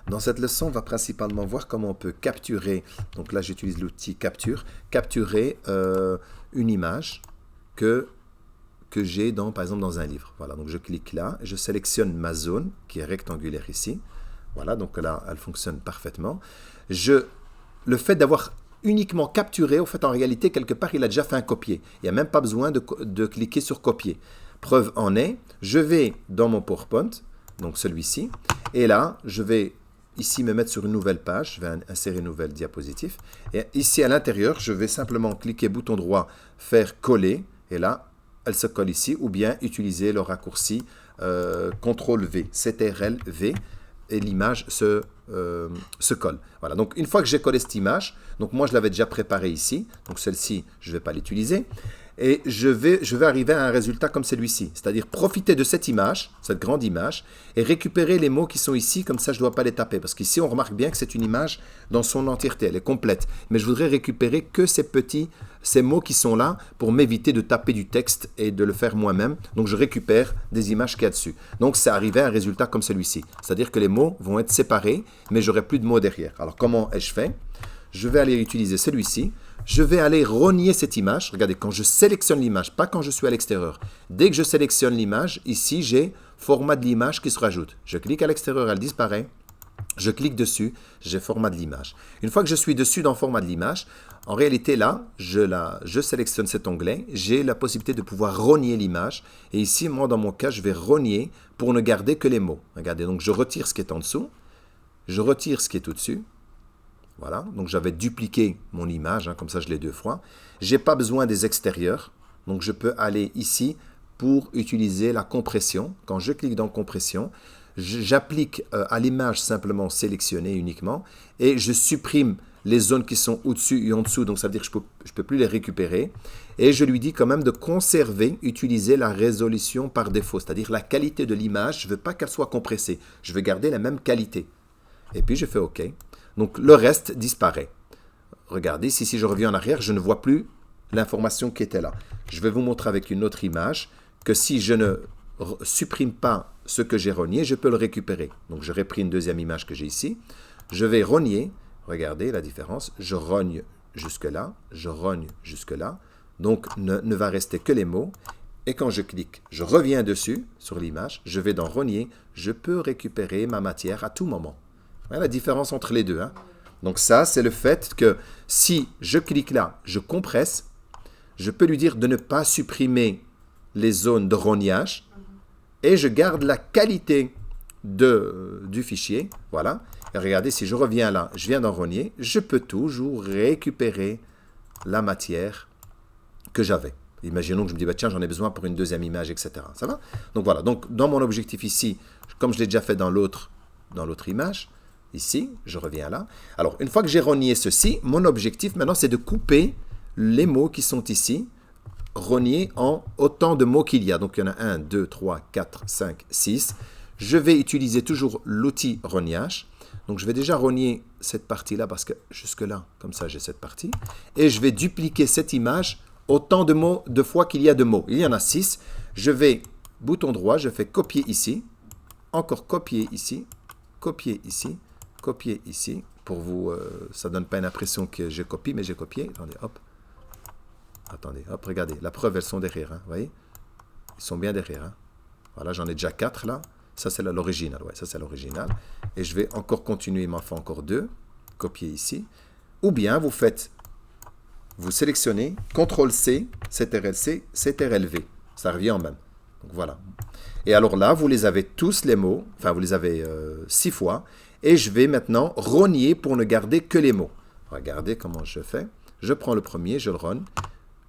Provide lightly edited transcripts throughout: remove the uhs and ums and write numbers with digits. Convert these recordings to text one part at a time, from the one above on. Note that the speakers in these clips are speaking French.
Dans cette leçon, on va principalement voir comment on peut capturer, donc là j'utilise l'outil capture, capturer une image que j'ai par exemple dans un livre. Voilà, donc je clique là, je sélectionne ma zone qui est rectangulaire ici. Voilà, donc là elle fonctionne parfaitement. Le fait d'avoir uniquement capturé, au fait en réalité quelque part il a déjà fait un copier. Il n'y a même pas besoin de cliquer sur copier. Preuve en est, je vais dans mon PowerPoint, donc celui-ci, et là je vais ici me mettre sur une nouvelle page, je vais insérer une nouvelle diapositive. Et ici à l'intérieur, je vais simplement cliquer bouton droit, faire coller, et là, elle se colle ici, ou bien utiliser le raccourci CTRL-V, CTRL-V, et l'image se colle. Voilà, donc une fois que j'ai collé cette image, donc moi je l'avais déjà préparée ici, donc celle-ci, je ne vais pas l'utiliser, et je vais arriver à un résultat comme celui-ci, c'est-à-dire profiter de cette image, cette grande image, et récupérer les mots qui sont ici, comme ça je ne dois pas les taper, parce qu'ici on remarque bien que c'est une image dans son entièreté, elle est complète, mais je voudrais récupérer que ces mots qui sont là, pour m'éviter de taper du texte et de le faire moi-même, donc je récupère des images qu'il y a dessus. Donc c'est arrivé à un résultat comme celui-ci, c'est-à-dire que les mots vont être séparés, mais j'aurai plus de mots derrière. Alors comment ai-je fait? Je vais aller utiliser celui-ci. Je vais aller rogner cette image. Regardez, quand je sélectionne l'image, pas quand je suis à l'extérieur. Dès que je sélectionne l'image, ici, j'ai format de l'image qui se rajoute. Je clique à l'extérieur, elle disparaît. Je clique dessus, j'ai format de l'image. Une fois que je suis dessus dans format de l'image, en réalité, là, je sélectionne cet onglet. J'ai la possibilité de pouvoir rogner l'image. Et ici, moi, dans mon cas, je vais rogner pour ne garder que les mots. Regardez, donc je retire ce qui est en dessous. Je retire ce qui est au-dessus. Voilà, donc j'avais dupliqué mon image, hein, comme ça je l'ai deux fois. Je n'ai pas besoin des extérieurs, donc je peux aller ici pour utiliser la compression. Quand je clique dans compression, j'applique à l'image simplement sélectionnée uniquement et je supprime les zones qui sont au-dessus et en dessous, donc ça veut dire que je ne peux plus les récupérer. Et je lui dis quand même de conserver, utiliser la résolution par défaut, c'est-à-dire la qualité de l'image, je ne veux pas qu'elle soit compressée, je veux garder la même qualité. Et puis je fais OK. Donc le reste disparaît. Regardez, si je reviens en arrière, je ne vois plus l'information qui était là. Je vais vous montrer avec une autre image que si je ne supprime pas ce que j'ai rogné, je peux le récupérer. Donc je repris une deuxième image que j'ai ici. Je vais rogner. Regardez la différence. Je rogne jusque-là. Je rogne jusque-là. Donc ne va rester que les mots. Et quand je clique, je reviens dessus, sur l'image. Je vais dans rogner. Je peux récupérer ma matière à tout moment. Voilà la différence entre les deux. Hein. Donc ça, c'est le fait que si je clique là, je compresse, je peux lui dire de ne pas supprimer les zones de rognage et je garde la qualité du fichier. Voilà. Et regardez, si je reviens là, je viens d'en rogner, je peux toujours récupérer la matière que j'avais. Imaginons que je me dis, bah, tiens, j'en ai besoin pour une deuxième image, etc. Ça va? Donc voilà. Donc dans mon objectif ici, comme je l'ai déjà fait dans l'autre image, ici, je reviens là. Alors, une fois que j'ai rogné ceci, mon objectif maintenant, c'est de couper les mots qui sont ici, rogner en autant de mots qu'il y a. Donc, il y en a 1, 2, 3, 4, 5, 6. Je vais utiliser toujours l'outil rognage. Donc, je vais déjà rogner cette partie-là parce que jusque-là, comme ça, j'ai cette partie. Et je vais dupliquer cette image autant de mots, de fois qu'il y a de mots. Il y en a 6. Je vais, bouton droit, je fais copier ici. Encore copier ici. Copier ici. Copier ici, pour vous, ça ne donne pas une impression que j'ai copié, mais j'ai copié. Attendez, hop, regardez, la preuve, elles sont derrière, hein, vous voyez? Ils sont bien derrière, hein. Voilà, j'en ai déjà 4 là, ça c'est l'original, ouais, ça c'est l'original. Et je vais encore continuer, il m'en faut encore 2, copier ici. Ou bien, vous sélectionnez, CTRL-C, CTRL-C, CTRL-V, ça revient en même. Donc voilà. Et alors là, vous les avez tous les mots, enfin vous les avez 6 fois, et je vais maintenant rogner pour ne garder que les mots. Regardez comment je fais. Je prends le premier, je le rogne.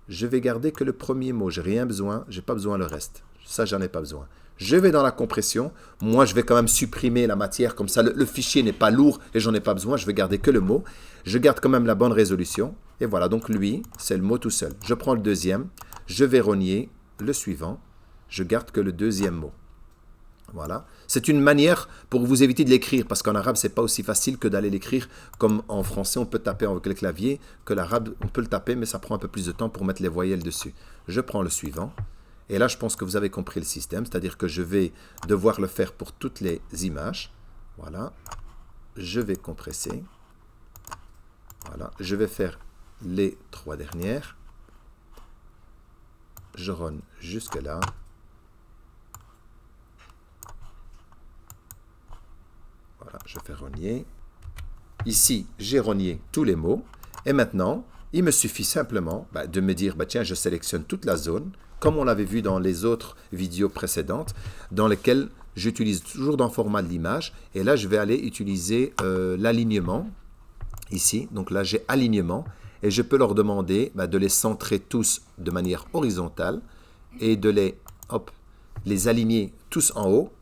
Je vais garder que le premier mot. Je n'ai rien besoin, je n'ai pas besoin le reste. Ça, j'en ai pas besoin. Je vais dans la compression. Moi, je vais quand même supprimer la matière. Comme ça, le fichier n'est pas lourd et j'en ai pas besoin. Je vais garder que le mot. Je garde quand même la bonne résolution. Et voilà, donc lui, c'est le mot tout seul. Je prends le deuxième. Je vais rogner le suivant. Je garde que le deuxième mot. Voilà. C'est une manière pour vous éviter de l'écrire, parce qu'en arabe, ce n'est pas aussi facile que d'aller l'écrire comme en français, on peut taper avec le clavier, que l'arabe, on peut le taper, mais ça prend un peu plus de temps pour mettre les voyelles dessus. Je prends le suivant, et là, je pense que vous avez compris le système, c'est-à-dire que je vais devoir le faire pour toutes les images. Voilà. je vais compresser. Voilà, je vais faire les 3 dernières. Je run jusque là. Voilà, je fais rogner. Ici, j'ai rogné tous les mots. Et maintenant, il me suffit simplement de me dire, tiens, je sélectionne toute la zone, comme on l'avait vu dans les autres vidéos précédentes, dans lesquelles j'utilise toujours dans le format de l'image. Et là, je vais aller utiliser l'alignement. Ici, donc là, j'ai alignement. Et je peux leur demander de les centrer tous de manière horizontale et de les aligner tous en haut.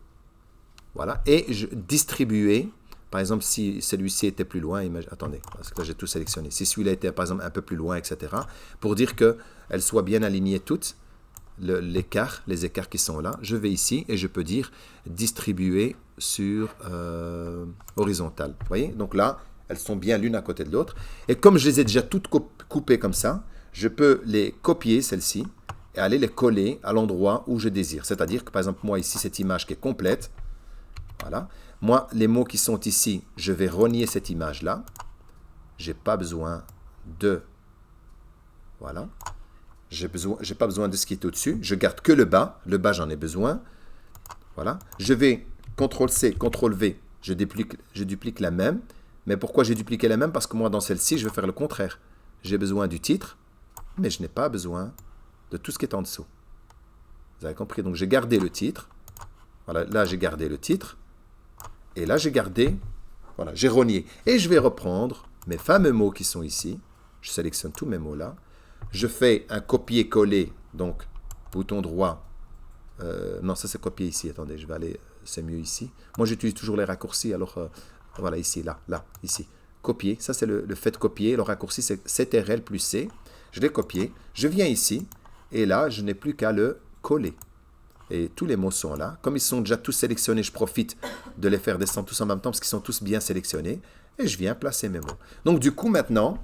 Voilà. Et distribuer. Par exemple, si celui-ci était plus loin, attendez, parce que là j'ai tout sélectionné. Si celui-là était par exemple un peu plus loin, etc. Pour dire qu'elles soient bien alignées toutes, les écarts qui sont là, je vais ici et je peux dire distribuer sur horizontal. Vous voyez? Donc là, elles sont bien l'une à côté de l'autre. Et comme je les ai déjà toutes coupées comme ça, je peux les copier, celles-ci, et aller les coller à l'endroit où je désire. C'est-à-dire que par exemple, moi ici, cette image qui est complète, voilà. Moi, les mots qui sont ici, je vais renier cette image-là. Je n'ai pas besoin de... Voilà. Je n'ai pas besoin de ce qui est au-dessus. Je garde que le bas. Le bas, j'en ai besoin. Voilà. Je vais CTRL-C, CTRL-V. Je duplique la même. Mais pourquoi j'ai dupliqué la même? Parce que moi, dans celle-ci, je vais faire le contraire. J'ai besoin du titre, mais je n'ai pas besoin de tout ce qui est en dessous. Vous avez compris? Donc, j'ai gardé le titre. Voilà. Là, j'ai gardé le titre. Et là, j'ai gardé, voilà, j'ai rogné. Et je vais reprendre mes fameux mots qui sont ici. Je sélectionne tous mes mots là. Je fais un copier-coller, donc bouton droit. Non, ça c'est copier ici. Attendez, je vais aller, c'est mieux ici. Moi, j'utilise toujours les raccourcis. Alors, voilà, ici, là, ici. Copier, ça c'est le fait de copier. Le raccourci, c'est CTRL plus C. Je l'ai copié. Je viens ici. Et là, je n'ai plus qu'à le coller. Et tous les mots sont là. Comme ils sont déjà tous sélectionnés, je profite de les faire descendre tous en même temps parce qu'ils sont tous bien sélectionnés. Et je viens placer mes mots. Donc du coup, maintenant,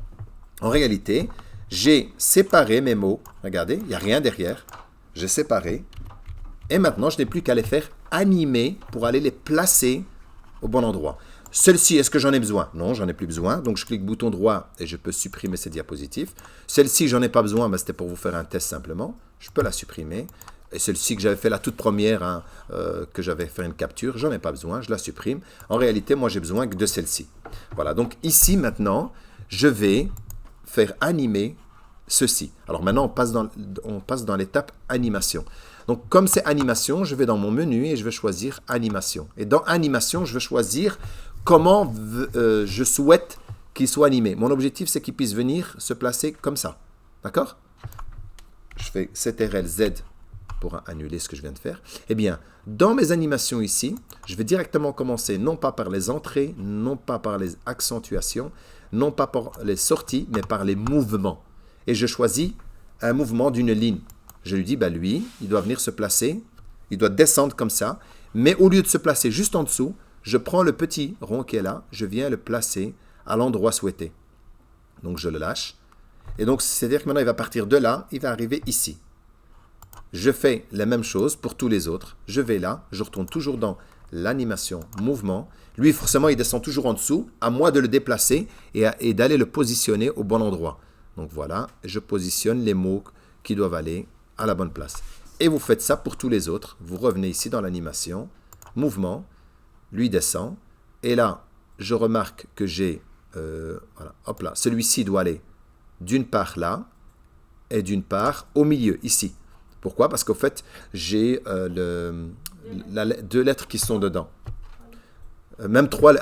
en réalité, j'ai séparé mes mots. Regardez, il n'y a rien derrière. J'ai séparé. Et maintenant, je n'ai plus qu'à les faire animer pour aller les placer au bon endroit. Celle-ci, est-ce que j'en ai besoin? Non, j'en ai plus besoin. Donc je clique bouton droit et je peux supprimer ces diapositives. Celle-ci, j'en ai pas besoin, mais c'était pour vous faire un test simplement. Je peux la supprimer. Et celle-ci que j'avais fait la toute première, que j'avais fait une capture, j'en ai pas besoin, je la supprime. En réalité, moi, j'ai besoin que de celle-ci. Voilà, donc ici, maintenant, je vais faire animer ceci. Alors maintenant, on passe dans l'étape animation. Donc, comme c'est animation, je vais dans mon menu et je vais choisir animation. Et dans animation, je vais choisir comment je souhaite qu'il soit animé. Mon objectif, c'est qu'il puisse venir se placer comme ça. D'accord? Je fais CTRL-Z pour annuler ce que je viens de faire. Eh bien, dans mes animations ici, je vais directement commencer non pas par les entrées, non pas par les accentuations, non pas par les sorties, mais par les mouvements. Et je choisis un mouvement d'une ligne. Je lui dis, lui, il doit venir se placer, il doit descendre comme ça, mais au lieu de se placer juste en dessous, je prends le petit rond qui est là, je viens le placer à l'endroit souhaité. Donc, je le lâche. Et donc, c'est-à-dire que maintenant, il va partir de là, il va arriver ici. Je fais la même chose pour tous les autres. Je vais là, je retourne toujours dans l'animation, mouvement. Lui, forcément, il descend toujours en dessous. À moi de le déplacer et d'aller le positionner au bon endroit. Donc voilà, je positionne les mots qui doivent aller à la bonne place. Et vous faites ça pour tous les autres. Vous revenez ici dans l'animation, mouvement. Lui descend. Et là, je remarque que j'ai... voilà, hop là. Celui-ci doit aller d'une part là et d'une part au milieu, ici. Pourquoi? Parce qu'au fait, j'ai deux lettres qui sont dedans. Même 3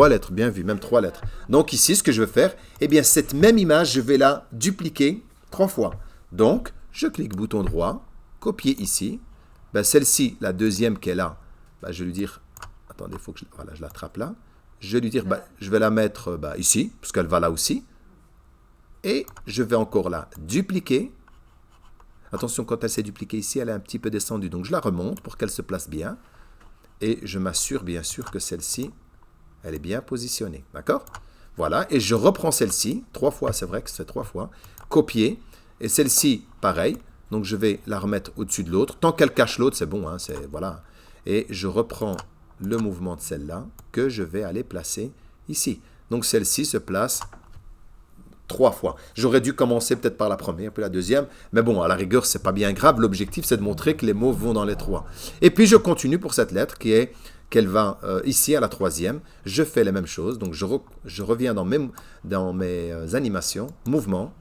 lettres, bien vu, même 3 lettres. Donc ici, ce que je vais faire, eh bien, cette même image, je vais la dupliquer 3 fois. Donc, je clique bouton droit, copier ici. Celle-ci, la deuxième qui est là, je vais lui dire, attendez, il faut que je l'attrape là. Je vais lui dire, je vais la mettre ici, parce qu'elle va là aussi. Et je vais encore la dupliquer. Attention, quand elle s'est dupliquée ici, elle est un petit peu descendue. Donc, je la remonte pour qu'elle se place bien. Et je m'assure, bien sûr, que celle-ci, elle est bien positionnée. D'accord? Voilà. Et je reprends celle-ci. 3 fois, c'est vrai que c'est 3 fois. Copier. Et celle-ci, pareil. Donc, je vais la remettre au-dessus de l'autre. Tant qu'elle cache l'autre, c'est bon. Hein, voilà. Et je reprends le mouvement de celle-là que je vais aller placer ici. Donc celle-ci se place 3 fois. J'aurais dû commencer peut-être par la première, puis la deuxième, mais bon, à la rigueur, c'est pas bien grave. L'objectif, c'est de montrer que les mots vont dans les 3. Et puis, je continue pour cette lettre qu'elle va ici à la 3e. Je fais les mêmes choses, donc je reviens dans mes animations, mouvements.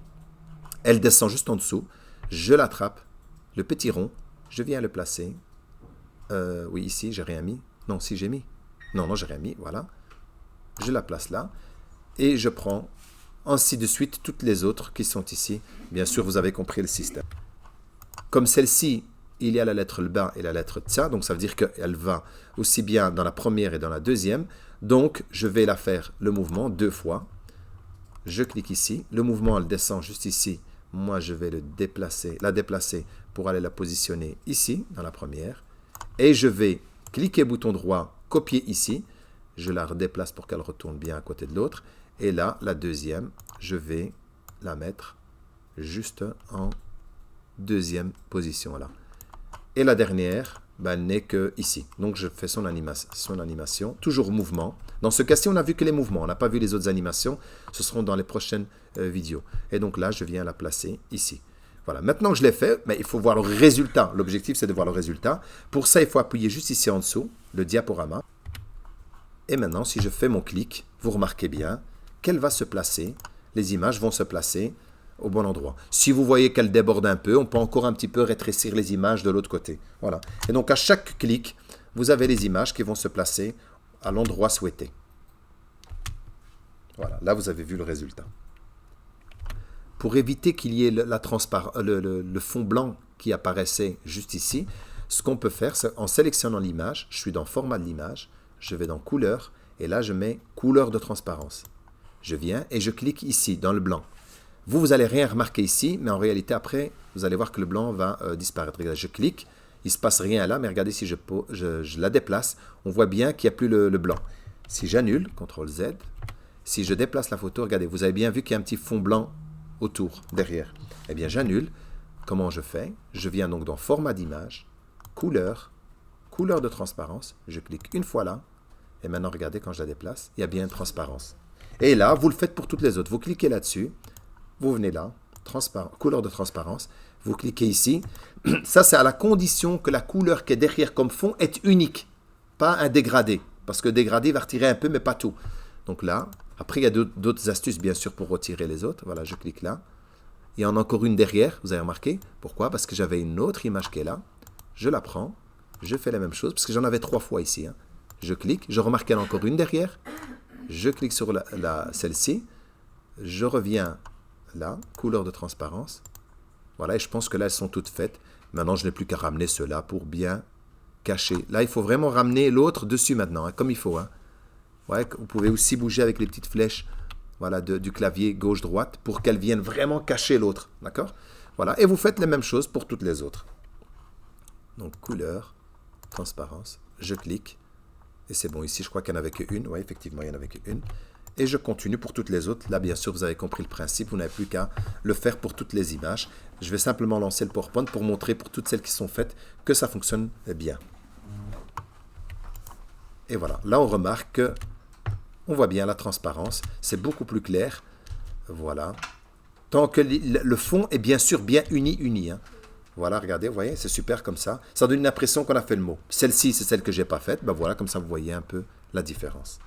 Elle descend juste en dessous. Je l'attrape, le petit rond, je viens le placer. Oui, ici, j'ai rien mis. Non, si j'ai mis. Non, j'ai rien mis, voilà. Je la place là, et je prends ainsi de suite toutes les autres qui sont ici. Bien sûr, vous avez compris le système. Comme celle-ci, il y a la lettre L et la lettre Tsa, donc ça veut dire qu'elle va aussi bien dans la première et dans la deuxième. Donc, je vais la faire le mouvement 2 fois. Je clique ici. Le mouvement, elle descend juste ici. Moi, je vais la déplacer pour aller la positionner ici, dans la première. Et je vais cliquer bouton droit, copier ici. Je la redéplace pour qu'elle retourne bien à côté de l'autre. Et là, la deuxième, je vais la mettre juste en deuxième position là. Et la dernière, elle n'est que ici. Donc je fais son animation, toujours mouvement. Dans ce cas-ci, on n'a vu que les mouvements, on n'a pas vu les autres animations. Ce seront dans les prochaines vidéos. Et donc là, je viens la placer ici. Voilà, maintenant que je l'ai fait, mais il faut voir le résultat. L'objectif, c'est de voir le résultat. Pour ça, il faut appuyer juste ici en dessous, le diaporama. Et maintenant, si je fais mon clic, vous remarquez bien qu'elle va se placer, les images vont se placer au bon endroit. Si vous voyez qu'elle déborde un peu, on peut encore un petit peu rétrécir les images de l'autre côté. Voilà. Et donc à chaque clic, vous avez les images qui vont se placer à l'endroit souhaité. Voilà, là vous avez vu le résultat. Pour éviter qu'il y ait le fond blanc qui apparaissait juste ici, ce qu'on peut faire, c'est en sélectionnant l'image, je suis dans format de l'image, je vais dans couleur, et là je mets couleur de transparence. Je viens et je clique ici, dans le blanc. Vous n'allez rien remarquer ici, mais en réalité, après, vous allez voir que le blanc va disparaître. Regardez, je clique, il ne se passe rien là, mais regardez, si je la déplace, on voit bien qu'il n'y a plus le blanc. Si j'annule, CTRL Z, si je déplace la photo, regardez, vous avez bien vu qu'il y a un petit fond blanc autour, derrière. Eh bien, j'annule. Comment je fais? Je viens donc dans Format d'image, Couleur, Couleur de transparence. Je clique une fois là, et maintenant, regardez, quand je la déplace, il y a bien une transparence. Et là, vous le faites pour toutes les autres. Vous cliquez là-dessus, vous venez là, couleur de transparence, vous cliquez ici. Ça, c'est à la condition que la couleur qui est derrière comme fond est unique, pas un dégradé. Parce que dégradé va retirer un peu, mais pas tout. Donc là, après, il y a d'autres astuces, bien sûr, pour retirer les autres. Voilà, je clique là. Il y en a encore une derrière, vous avez remarqué. Pourquoi? Parce que j'avais une autre image qui est là. Je la prends, je fais la même chose, parce que j'en avais 3 fois ici. Hein. Je clique, je remarque qu'il y en a encore une derrière. Je clique sur celle-ci, je reviens là, couleur de transparence. Voilà, et je pense que là, elles sont toutes faites. Maintenant, je n'ai plus qu'à ramener cela pour bien cacher. Là, il faut vraiment ramener l'autre dessus maintenant, hein, comme il faut. Hein. Ouais, vous pouvez aussi bouger avec les petites flèches voilà, du clavier gauche-droite pour qu'elles viennent vraiment cacher l'autre. D'accord? Voilà, et vous faites les mêmes choses pour toutes les autres. Donc, couleur, transparence, je clique. Et c'est bon, ici, je crois qu'il n'y en avait qu'une. Oui, effectivement, il n'y en avait qu'une. Et je continue pour toutes les autres. Là, bien sûr, vous avez compris le principe. Vous n'avez plus qu'à le faire pour toutes les images. Je vais simplement lancer le PowerPoint pour montrer pour toutes celles qui sont faites que ça fonctionne bien. Et voilà. Là, on remarque qu'on voit bien la transparence. C'est beaucoup plus clair. Voilà. Tant que le fond est bien sûr bien uni. Hein. Voilà, regardez, vous voyez, c'est super comme ça. Ça donne une impression qu'on a fait le mot. Celle-ci, c'est celle que je n'ai pas faite. Ben voilà, comme ça, vous voyez un peu la différence.